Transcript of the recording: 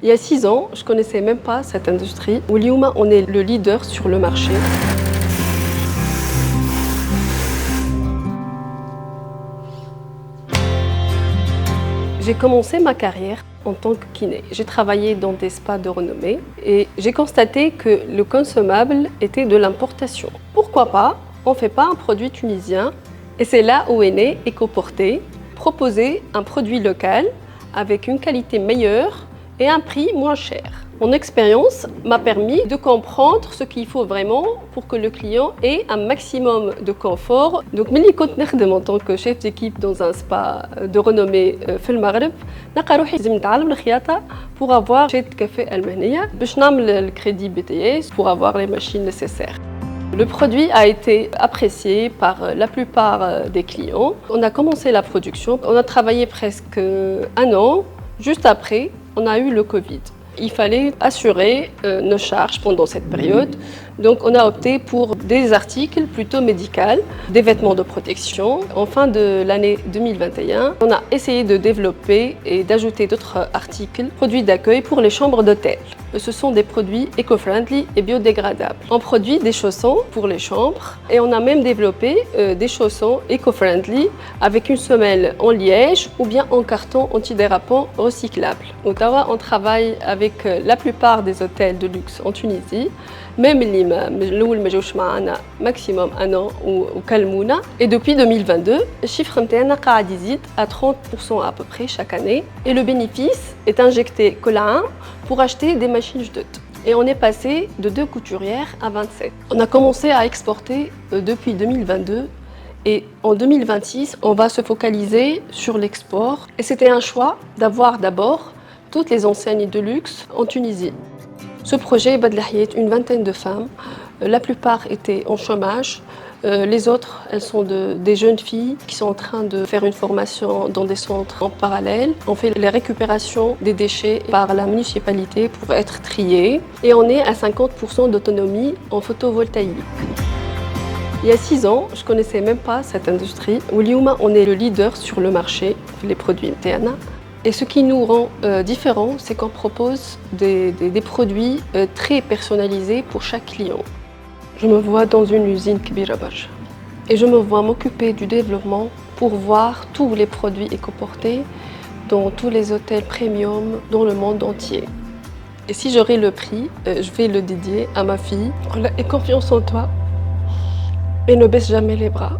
Il y a 6 ans, je ne connaissais même pas cette industrie. Oliouma, on est le leader sur le marché. J'ai commencé ma carrière en tant que kiné. J'ai travaillé dans des spas de renommée et j'ai constaté que le consommable était de l'importation. Pourquoi pas? On ne fait pas un produit tunisien et c'est là où est né Ecoporté, proposer un produit local avec une qualité meilleure et un prix moins cher. Mon expérience m'a permis de comprendre ce qu'il faut vraiment pour que le client ait un maximum de confort. Donc, quand je travaillais en tant que chef d'équipe dans un spa de renommée في المغرب, لازم نتعلم الخياطة pour avoir chez café المهنية باش نعمل le crédit BTS pour avoir les machines nécessaires. Le produit a été apprécié par la plupart des clients. On a commencé la production, on a travaillé presque 1 an. Juste après, on a eu le Covid. Il fallait assurer nos charges pendant cette période. Donc on a opté pour des articles plutôt médicaux, des vêtements de protection. En fin de l'année 2021, on a essayé de développer et d'ajouter d'autres articles, produits d'accueil pour les chambres d'hôtel. Ce sont des produits éco-friendly et biodégradables. On produit des chaussons pour les chambres et on a même développé des chaussons éco-friendly avec une semelle en liège ou bien en carton antidérapant recyclable. Au Tawa, on travaille avec la plupart des hôtels de luxe en Tunisie, même les maximum 1 an ou Kalmouna. Et depuis 2022, le chiffre est à 30% à peu près chaque année. Et le bénéfice est injecté pour acheter des machines Jdot. Et on est passé de 2 couturières à 27. On a commencé à exporter depuis 2022. Et en 2026, on va se focaliser sur l'export. Et c'était un choix d'avoir d'abord toutes les enseignes de luxe en Tunisie. Ce projet Badlahiyet, une vingtaine de femmes, la plupart étaient en chômage. Les autres, elles sont des jeunes filles qui sont en train de faire une formation dans des centres en parallèle. On fait les récupérations des déchets par la municipalité pour être triés. Et on est à 50% d'autonomie en photovoltaïque. Il y a 6 ans, je ne connaissais même pas cette industrie. Oliouma, on est le leader sur le marché, les produits MTN. Et ce qui nous rend différents, c'est qu'on propose des produits très personnalisés pour chaque client. Je me vois dans une usine Kbira Barja. Et je me vois m'occuper du développement pour voir tous les produits écoportés dans tous les hôtels premium dans le monde entier. Et si j'aurai le prix, je vais le dédier à ma fille. Aie confiance en toi et ne baisse jamais les bras.